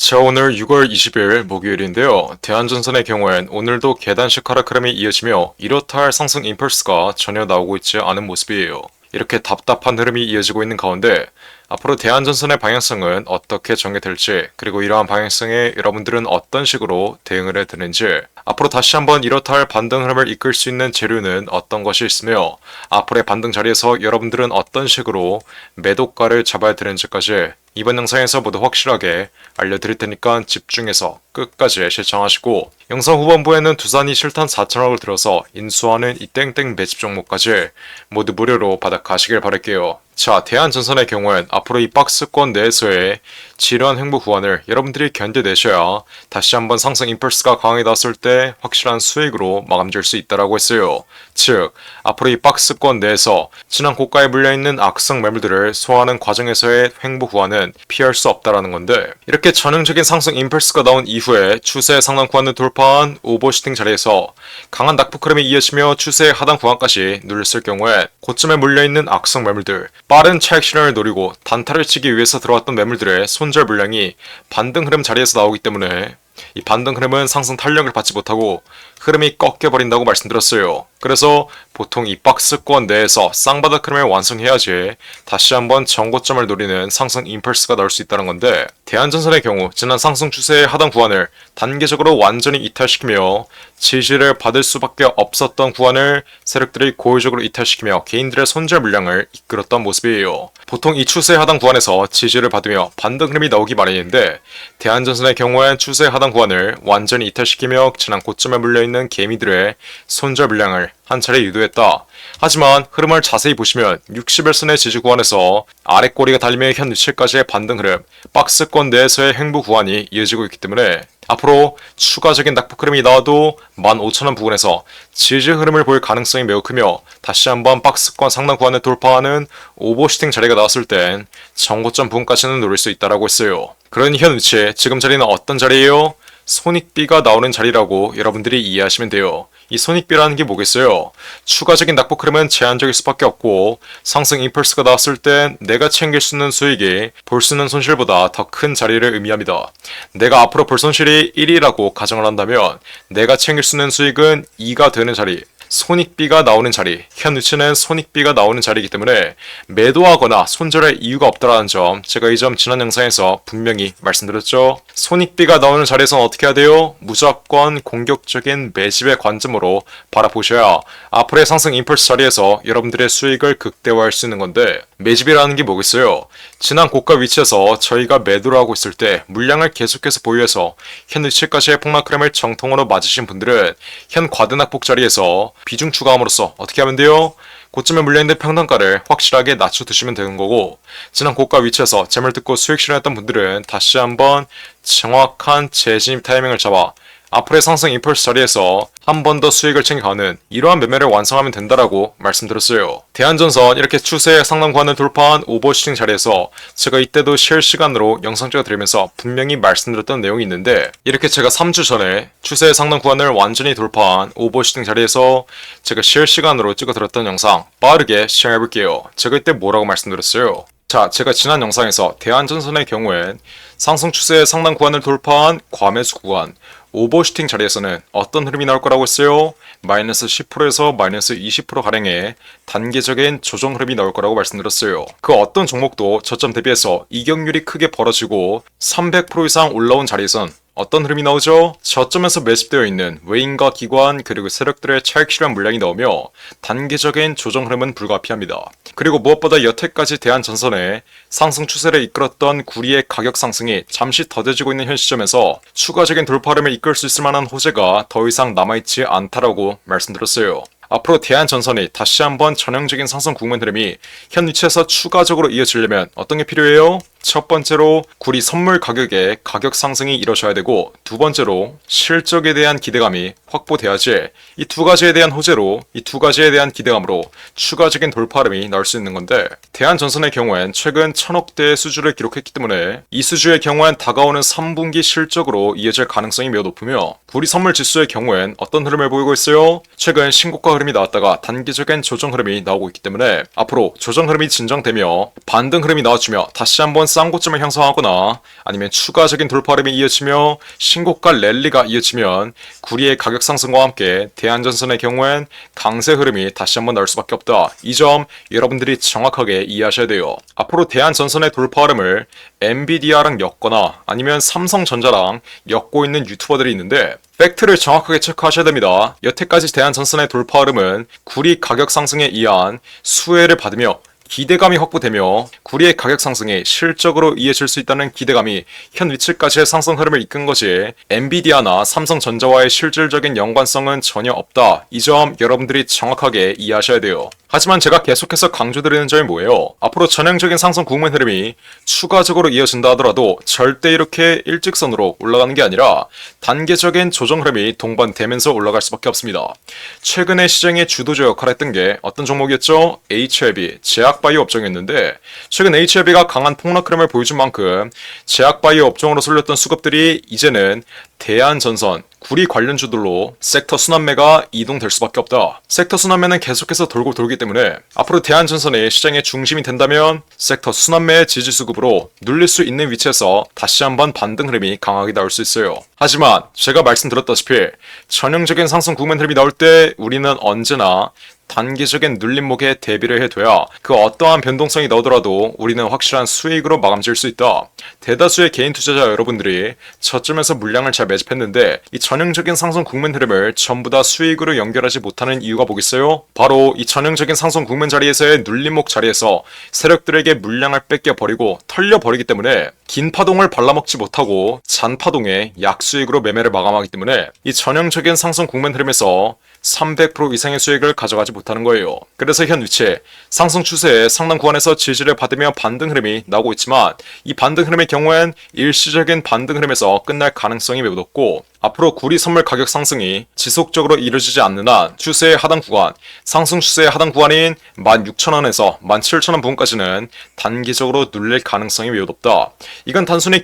자, 오늘 6월 20일 목요일인데요. 대한전선의 경우엔 오늘도 계단식 하락 흐름이 이어지며 이렇다 할 상승 임펄스가 전혀 나오고 있지 않은 모습이에요. 이렇게 답답한 흐름이 이어지고 있는 가운데 앞으로 대한전선의 방향성은 어떻게 전개될지, 그리고 이러한 방향성에 여러분들은 어떤 식으로 대응을 해야 되는지, 앞으로 다시 한번 이렇다 할 반등 흐름을 이끌 수 있는 재료는 어떤 것이 있으며 앞으로의 반등 자리에서 여러분들은 어떤 식으로 매도가를 잡아야 되는지까지 이번 영상에서 모두 확실하게 알려드릴 테니까 집중해서 끝까지 시청하시고, 영상 후반부에는 두산이 실탄 4천억을 들어서 인수하는 이 땡땡 매집 종목까지 모두 무료로 받아가시길 바랄게요. 자, 대한전선의 경우엔 앞으로 이 박스권 내에서의 지루한 횡보 구간을 여러분들이 견뎌내셔야 다시 한번 상승 임펄스가 강하게 나왔을 때 확실한 수익으로 마감될 수 있다라고 했어요. 즉, 앞으로 이 박스권 내에서 지난 고가에 물려있는 악성 매물들을 소화하는 과정에서의 횡보 구간은 피할 수 없다라는 건데, 이렇게 전형적인 상승 임펄스가 나온 이후에 추세 상단 구간을 돌파한 오버슈팅 자리에서 강한 낙폭 흐름이 이어지며 추세의 하단 구간까지 눌렸을 경우에 고점에 물려있는 악성 매물들, 빠른 차익 실현을 노리고 단타를 치기 위해서 들어왔던 매물들의 손절 물량이 반등 흐름 자리에서 나오기 때문에 이 반등 흐름은 상승 탄력을 받지 못하고 흐름이 꺾여버린다고 말씀드렸어요. 그래서 보통 이 박스권 내에서 쌍바닥 흐름을 완성해야지 다시 한번 정고점을 노리는 상승 임펄스가 나올 수 있다는 건데, 대한전선의 경우 지난 상승 추세의 하단 구간을 단계적으로 완전히 이탈시키며 지지를 받을 수밖에 없었던 구간을 세력들이 고의적으로 이탈시키며 개인들의 손절 물량을 이끌었던 모습이에요. 보통 이 추세 하단 구간에서 지지를 받으며 반등 흐름이 나오기 마련인데, 대한전선의 경우엔 추세 하단 구간을 완전히 이탈시키며 지난 고점에 물려있는 개미들의 손절 물량을 한 차례 유도했다. 하지만 흐름을 자세히 보시면 60일선의 지지 구간에서 아랫꼬리가 달리며 현 위치까지의 반등 흐름, 박스권 내에서의 횡보 구간이 이어지고 있기 때문에 앞으로 추가적인 낙폭 흐름이 나와도 15,000원 부근에서 지지 흐름을 볼 가능성이 매우 크며, 다시 한번 박스권 상단 구간을 돌파하는 오버슈팅 자리가 나왔을 땐 정고점 부근까지는 노릴 수 있다라고 했어요. 그런 현 위치, 지금 자리는 어떤 자리예요? 손익비가 나오는 자리라고 여러분들이 이해하시면 돼요. 이 손익비라는 게 뭐겠어요? 추가적인 낙폭 흐름은 제한적일 수밖에 없고, 상승 임펄스가 나왔을 땐 내가 챙길 수 있는 수익이 볼 수 있는 손실보다 더 큰 자리를 의미합니다. 내가 앞으로 볼 손실이 1이라고 가정을 한다면 내가 챙길 수 있는 수익은 2가 되는 자리, 손익비가 나오는 자리, 현 위치는 손익비가 나오는 자리이기 때문에 매도하거나 손절할 이유가 없다라는 점, 제가 이 점 지난 영상에서 분명히 말씀드렸죠. 손익비가 나오는 자리에서는 어떻게 해야 돼요? 무조건 공격적인 매집의 관점으로 바라보셔야 앞으로의 상승 임펄스 자리에서 여러분들의 수익을 극대화할 수 있는 건데, 매집이라는 게 뭐겠어요? 지난 고가 위치에서 저희가 매도를 하고 있을 때 물량을 계속해서 보유해서 현 위치까지의 폭락 흐름을 정통으로 맞으신 분들은 현 과대낙폭 자리에서 비중 추가함으로써 어떻게 하면 돼요? 고점에 물려있는 평단가를 확실하게 낮춰두시면 되는 거고, 지난 고가 위치에서 재물 듣고 수익 실현했던 분들은 다시 한번 정확한 재진입 타이밍을 잡아 앞으로의 상승 임펄스 자리에서 한 번 더 수익을 챙겨가는 이러한 매매를 완성하면 된다라고 말씀드렸어요. 대한전선 이렇게 추세의 상단 구간을 돌파한 오버슈팅 자리에서 제가 이때도 실시간으로 영상 찍어드리면서 분명히 말씀드렸던 내용이 있는데, 이렇게 제가 3주 전에 추세의 상단 구간을 완전히 돌파한 오버슈팅 자리에서 제가 실시간으로 찍어드렸던 영상 빠르게 시청해볼게요. 제가 이때 뭐라고 말씀드렸어요? 자, 제가 지난 영상에서 대한전선의 경우엔 상승 추세의 상단 구간을 돌파한 과매수 구간, 오버슈팅 자리에서는 어떤 흐름이 나올 거라고 했어요? 마이너스 10%에서 마이너스 20%가량의 단계적인 조정 흐름이 나올 거라고 말씀드렸어요. 그 어떤 종목도 저점 대비해서 이격률이 크게 벌어지고 300% 이상 올라온 자리에선 어떤 흐름이 나오죠? 저점에서 매집되어 있는 외인과 기관 그리고 세력들의 차익 실현 물량이 나오며 단계적인 조정 흐름은 불가피합니다. 그리고 무엇보다 여태까지 대한전선의 상승 추세를 이끌었던 구리의 가격 상승이 잠시 더뎌지고 있는 현 시점에서 추가적인 돌파 흐름을 이끌 수 있을 만한 호재가 더 이상 남아있지 않다라고 말씀드렸어요. 앞으로 대한전선이 다시 한번 전형적인 상승 국면 흐름이 현 위치에서 추가적으로 이어지려면 어떤 게 필요해요? 첫 번째로 구리 선물 가격의 가격 상승이 이루어져야 되고, 두 번째로 실적에 대한 기대감이 확보돼야지 이 두 가지에 대한 호재로, 이 두 가지에 대한 기대감으로 추가적인 돌파 흐름이 나올 수 있는 건데, 대한전선의 경우엔 최근 1000억대의 수주를 기록했기 때문에 이 수주의 경우엔 다가오는 3분기 실적으로 이어질 가능성이 매우 높으며, 구리 선물 지수의 경우엔 어떤 흐름을 보이고 있어요? 최근 신고가 흐름이 나왔다가 단기적인 조정 흐름이 나오고 있기 때문에 앞으로 조정 흐름이 진정되며 반등 흐름이 나와주며 다시 한번 쌍고점을 형성하거나 아니면 추가적인 돌파 흐름이 이어지며 신고가 랠리가 이어지면 구리의 가격 상승과 함께 대한전선의 경우엔 강세 흐름이 다시 한번 나올 수밖에 없다. 이 점 여러분들이 정확하게 이해하셔야 돼요. 앞으로 대한전선의 돌파 흐름을 엔비디아랑 엮거나 아니면 삼성전자랑 엮고 있는 유튜버들이 있는데 팩트를 정확하게 체크하셔야 됩니다. 여태까지 대한전선의 돌파 흐름은 구리 가격 상승에 의한 수혜를 받으며 기대감이 확보되며 구리의 가격 상승이 실적으로 이어질 수 있다는 기대감이 현 위치까지의 상승 흐름을 이끈 거지 엔비디아나 삼성전자와의 실질적인 연관성은 전혀 없다. 이 점 여러분들이 정확하게 이해하셔야 돼요. 하지만 제가 계속해서 강조드리는 점이 뭐예요? 앞으로 전형적인 상승 국면 흐름이 추가적으로 이어진다 하더라도 절대 이렇게 일직선으로 올라가는 게 아니라 단계적인 조정 흐름이 동반되면서 올라갈 수밖에 없습니다. 최근에 시장의 주도주 역할을 했던 게 어떤 종목이었죠? HLB, 제약바이오 업종이었는데 최근 HLB가 강한 폭락 흐름을 보여준 만큼 제약바이오 업종으로 쏠렸던 수급들이 이제는 대한전선, 구리 관련주들로 섹터 순환매가 이동될 수밖에 없다. 섹터 순환매는 계속해서 돌기 때문에 앞으로 대한전선이 시장의 중심이 된다면 섹터 순환매의 지지수급으로 눌릴 수 있는 위치에서 다시 한번 반등 흐름이 강하게 나올 수 있어요. 하지만 제가 말씀드렸다시피 전형적인 상승 국면 흐름이 나올 때 우리는 언제나 단기적인 눌림목에 대비를 해둬야 그 어떠한 변동성이 나오더라도 우리는 확실한 수익으로 마감질 수 있다. 대다수의 개인 투자자 여러분들이 저점에서 물량을 잘 매집했는데 이 전형적인 상승 국면 흐름을 전부 다 수익으로 연결하지 못하는 이유가 뭐겠어요? 바로 이 전형적인 상승 국면 자리에서의 눌림목 자리에서 세력들에게 물량을 뺏겨버리고 털려버리기 때문에 긴 파동을 발라먹지 못하고 잔파동에 약수익으로 매매를 마감하기 때문에 이 전형적인 상승 국면 흐름에서 300% 이상의 수익을 가져가지 못하는 거예요. 그래서 현 위치에 상승 추세의 상당 구간에서 지지를 받으며 반등 흐름이 나오고 있지만 이 반등 흐름의 경우엔 일시적인 반등 흐름에서 끝날 가능성이 매우 높고 앞으로 구리 선물 가격 상승이 지속적으로 이루어지지 않는 한 추세의 하단 구간, 상승 추세의 하단 구간인 16,000원에서 17,000원 부근까지는 단기적으로 눌릴 가능성이 매우 높다. 이건 단순히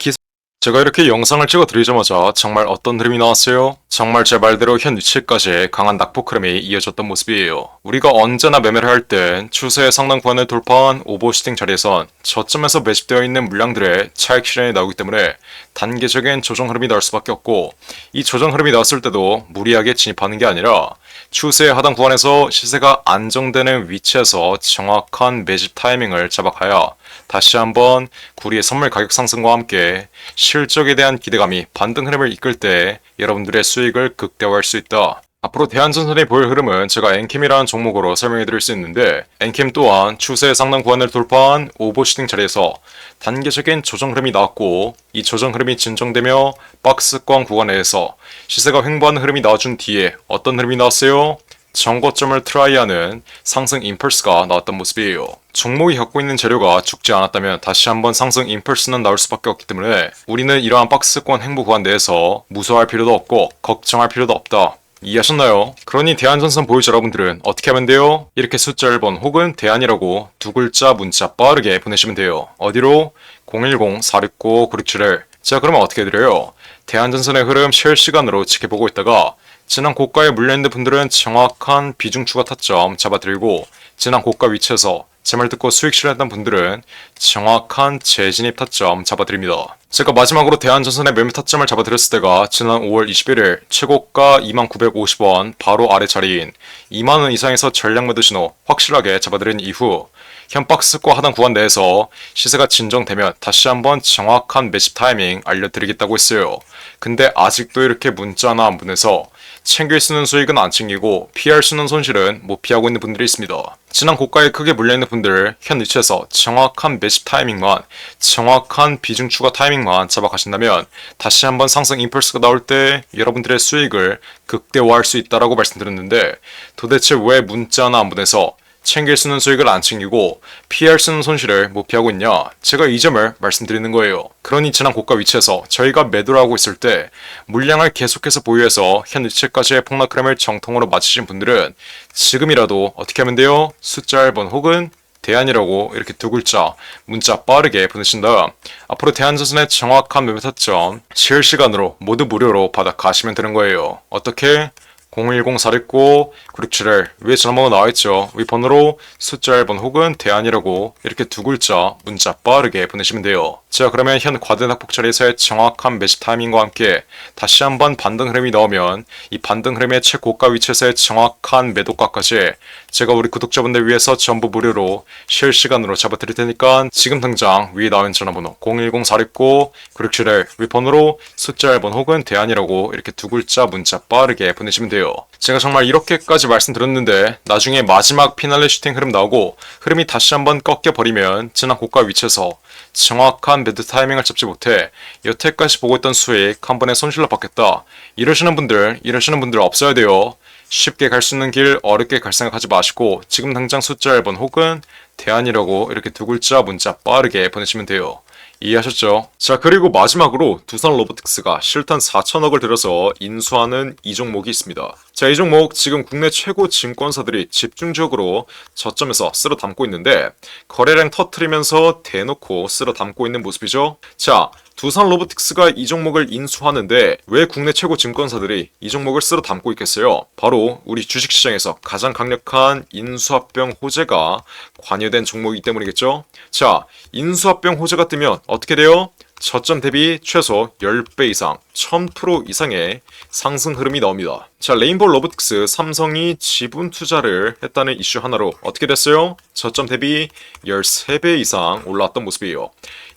제가 이렇게 영상을 찍어 드리자마자 정말 어떤 흐름이 나왔어요? 정말 제 말대로 현 위치까지 강한 낙폭 흐름이 이어졌던 모습이에요. 우리가 언제나 매매를 할 땐 추세의 상당 구간을 돌파한 오버슈팅 자리에선 저점에서 매집되어 있는 물량들의 차익 실현이 나오기 때문에 단계적인 조정 흐름이 나올 수밖에 없고 이 조정 흐름이 나왔을 때도 무리하게 진입하는 게 아니라 추세의 하단 구간에서 시세가 안정되는 위치에서 정확한 매집 타이밍을 잡아가야 다시 한번 구리의 선물 가격 상승과 함께 실적에 대한 기대감이 반등 흐름을 이끌 때 여러분들의 수익을 극대화할 수 있다. 앞으로 대한전선이 보일 흐름은 제가 엔캠이라는 종목으로 설명해 드릴 수 있는데 엔캠 또한 추세의 상당 구간을 돌파한 오버슈팅 자리에서 단계적인 조정 흐름이 나왔고 이 조정 흐름이 진정되며 박스권 구간에서 시세가 횡보하는 흐름이 나와준 뒤에 어떤 흐름이 나왔어요? 정고점을 트라이하는 상승 임펄스가 나왔던 모습이에요. 종목이 갖고 있는 재료가 죽지 않았다면 다시 한번 상승 임펄스는 나올 수밖에 없기 때문에 우리는 이러한 박스권 횡보 구간 내에서 무서워할 필요도 없고 걱정할 필요도 없다. 이해하셨나요? 그러니 대한전선 보유자 여러분들은 어떻게 하면 돼요? 이렇게 숫자 1번 혹은 대안이라고 두 글자 문자 빠르게 보내시면 돼요. 어디로? 010-469-9671. 자, 그러면 어떻게 해드려요? 대한전선의 흐름 실시간으로 지켜보고 있다가 지난 고가에 물려있는 분들은 정확한 비중 추가 타점 잡아드리고 지난 고가 위치에서 제 말 듣고 수익 실현했던 분들은 정확한 재진입 타점 잡아드립니다. 제가 마지막으로 대한전선의 매매 타점을 잡아드렸을 때가 지난 5월 21일 최고가 2950원 바로 아래 자리인 2만원 이상에서 전략 매도 신호 확실하게 잡아드린 이후 현 박스권 하단 구간 내에서 시세가 진정되면 다시 한번 정확한 매집 타이밍 알려드리겠다고 했어요. 근데 아직도 이렇게 문자나 안 보내서 챙길 수 있는 수익은 안 챙기고 피할 수 있는 손실은 못 피하고 있는 분들이 있습니다. 지난 고가에 크게 물려있는 분들 현 위치에서 정확한 매집 타이밍만 정확한 비중 추가 타이밍만 잡아가신다면 다시 한번 상승 임펄스가 나올 때 여러분들의 수익을 극대화할 수 있다라고 말씀드렸는데 도대체 왜 문자나 안 보내서 챙길 수 있는 수익을 안 챙기고 피할 수 있는 손실을 못 피하고 있냐? 제가 이 점을 말씀드리는 거예요. 그러니 지난 고가 위치에서 저희가 매도를 하고 있을 때 물량을 계속해서 보유해서 현 위치까지의 폭락 흐름을 정통으로 맞추신 분들은 지금이라도 어떻게 하면 돼요? 숫자 1번 혹은 대안이라고 이렇게 두 글자 문자 빠르게 보내신 다음 앞으로 대한전선의 정확한 매매 타점 실시간으로 모두 무료로 받아 가시면 되는 거예요. 어떻게? 010-469-9671 위에 전화번호 나와있죠. 위 번호로 숫자 1번 혹은 대안이라고 이렇게 두 글자 문자 빠르게 보내시면 돼요. 자, 그러면 현 과든 학폭 자리에서의 정확한 매집 타이밍과 함께 다시 한번 반등 흐름이 나오면 이 반등 흐름의 최고가 위치에서의 정확한 매도가까지 제가 우리 구독자분들 위해서 전부 무료로 실시간으로 잡아드릴 테니까 지금 당장 위에 나온 전화번호 010-469-9671 위 번호로 숫자 1번 혹은 대안이라고 이렇게 두 글자 문자 빠르게 보내시면 돼요. 제가 정말 이렇게까지 말씀드렸는데 나중에 마지막 피날레 슈팅 흐름 나오고 흐름이 다시 한번 꺾여버리면 지난 고가 위치에서 정확한 매도 타이밍을 잡지 못해 여태까지 보고 있던 수익 한 번에 손실로 받겠다. 이러시는 분들 없어야 돼요. 쉽게 갈 수 있는 길 어렵게 갈 생각하지 마시고 지금 당장 숫자 1번 혹은 대안이라고 이렇게 두 글자 문자 빠르게 보내시면 돼요. 이해하셨죠? 자, 그리고 마지막으로 두산 로보틱스가 실탄 4천억을 들여서 인수하는 이 종목이 있습니다. 자, 이 종목 지금 국내 최고 증권사들이 집중적으로 저점에서 쓸어 담고 있는데 거래량 터트리면서 대놓고 쓸어 담고 있는 모습이죠. 자, 두산 로보틱스가 이 종목을 인수하는데 왜 국내 최고 증권사들이 이 종목을 쓸어 담고 있겠어요? 바로 우리 주식시장에서 가장 강력한 인수합병 호재가 관여된 종목이기 때문이겠죠? 자, 인수합병 호재가 뜨면 어떻게 돼요? 저점 대비 최소 10배 이상, 1000% 이상의 상승 흐름이 나옵니다. 자, 레인보우 로보틱스 삼성이 지분 투자를 했다는 이슈 하나로 어떻게 됐어요? 저점 대비 13배 이상 올라왔던 모습이에요.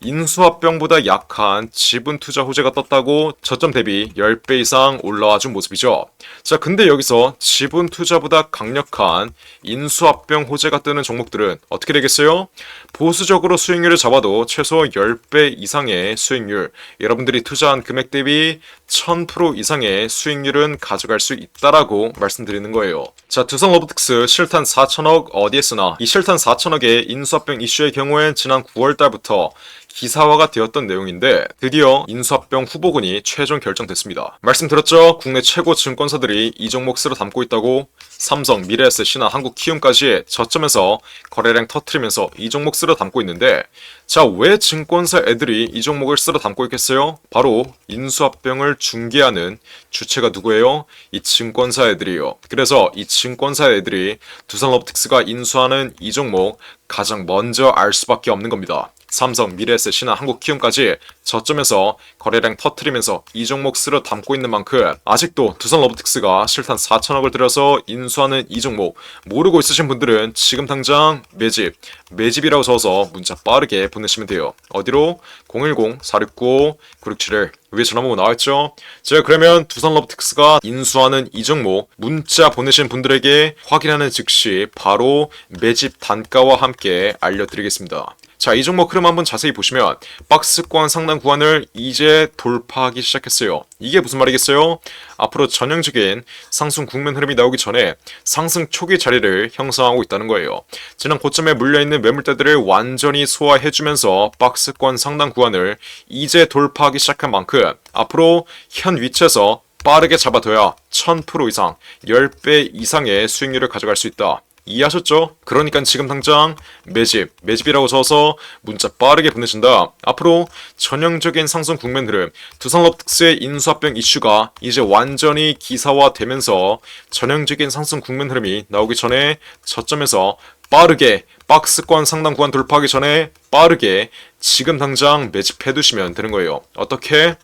인수합병보다 약한 지분 투자 호재가 떴다고 저점 대비 10배 이상 올라와 준 모습이죠. 자, 근데 여기서 지분 투자보다 강력한 인수합병 호재가 뜨는 종목들은 어떻게 되겠어요? 보수적으로 수익률을 잡아도 최소 10배 이상의 수익률, 여러분들이 투자한 금액 대비 1000% 이상의 수익률은 가져갈 수 있다라고 말씀드리는 거예요. 자, 두산 로보틱스 실탄 4천억 어디에 쓰나? 이 실탄 4천억의 인수합병 이슈의 경우엔 지난 9월 달부터 기사화가 되었던 내용인데 드디어 인수합병 후보군이 최종 결정됐습니다. 말씀드렸죠? 국내 최고 증권사들이 이 종목 쓸어 담고 있다고. 삼성, 미래에셋, 신한, 한국키움까지 저점에서 거래량 터트리면서 이 종목 쓸어 담고 있는데 자, 왜 증권사 애들이 이 종목을 쓸어 담고 있겠어요? 바로 인수합병을 중개하는 주체가 누구예요? 이 증권사 애들이에요. 그래서 이 증권사 애들이 두산 로보틱스가 인수하는 이 종목 가장 먼저 알 수밖에 없는 겁니다. 삼성, 미래에셋, 신한, 한국키움까지 저점에서 거래량 터트리면서 이 종목 쓸어 담고 있는 만큼 아직도 두산 로보틱스가 실탄 4천억을 들여서 인수하는 이 종목 모르고 있으신 분들은 지금 당장 매집이라고 적어서 문자 빠르게 보내시면 돼요. 어디로? 010-469-9671 위에 전화번호 나와있죠? 제가 그러면 두산 로보틱스가 인수하는 이 종목 문자 보내신 분들에게 확인하는 즉시 바로 매집 단가와 함께 알려드리겠습니다. 자, 이 종목 흐름 한번 자세히 보시면 박스권 상단 구간을 이제 돌파하기 시작했어요. 이게 무슨 말이겠어요? 앞으로 전형적인 상승 국면 흐름이 나오기 전에 상승 초기 자리를 형성하고 있다는 거예요. 지난 고점에 물려있는 매물대들을 완전히 소화해주면서 박스권 상단 구간을 이제 돌파하기 시작한 만큼 앞으로 현 위치에서 빠르게 잡아둬야 1000% 이상, 10배 이상의 수익률을 가져갈 수 있다. 이해하셨죠? 그러니까 지금 당장 매집이라고 적어서 문자 빠르게 보내신다. 앞으로 전형적인 상승 국면 흐름, 두산 로보틱스의 인수합병 이슈가 이제 완전히 기사화되면서 전형적인 상승 국면 흐름이 나오기 전에 저점에서 빠르게 박스권 상단 구간 돌파하기 전에 빠르게 지금 당장 매집해 두시면 되는 거예요. 어떻게?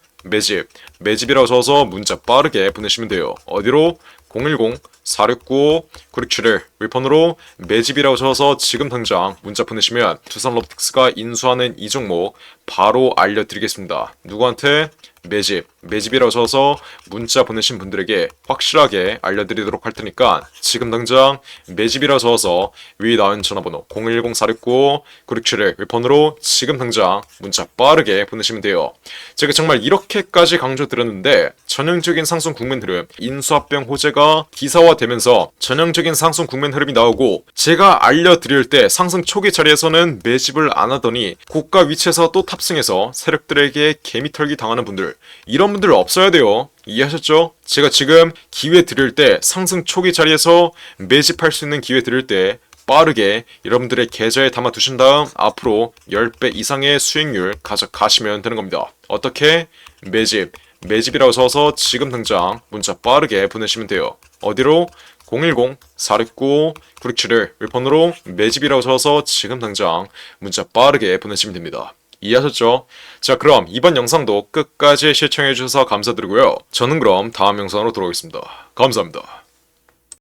매집이라고 적어서 문자 빠르게 보내시면 돼요. 어디로? 010-469-9671 윌폰으로 매집이라고 적어서 지금 당장 문자 보내시면 두산 로보틱스가 인수하는 이 종목 바로 알려드리겠습니다. 누구한테? 매집이라고 적어서 문자 보내신 분들에게 확실하게 알려드리도록 할 테니까 지금 당장 매집이라고 적어서 위에 나온 전화번호 010-469-9671 윌폰으로 지금 당장 문자 빠르게 보내시면 돼요. 제가 정말 이렇게까지 강조드렸는데 전형적인 상승 국면 흐름, 인수합병 호재가 기사화되면서 전형적인 상승 국면 흐름이 나오고 제가 알려드릴 때 상승 초기 자리에서는 매집을 안 하더니 고가 위치에서 또 탑승해서 세력들에게 개미털기 당하는 분들, 이런 분들 없어야 돼요. 이해하셨죠? 제가 지금 기회 드릴 때 상승 초기 자리에서 매집할 수 있는 기회 드릴 때 빠르게 여러분들의 계좌에 담아 두신 다음 앞으로 10배 이상의 수익률 가져가시면 되는 겁니다. 어떻게? 매집이라고 적어서 지금 당장 문자 빠르게 보내시면 돼요. 어디로? 010-4695-9671 폰으로 매집이라고 적어서 지금 당장 문자 빠르게 보내시면 됩니다. 이해하셨죠? 자, 그럼 이번 영상도 끝까지 시청해주셔서 감사드리고요. 저는 그럼 다음 영상으로 돌아오겠습니다. 감사합니다.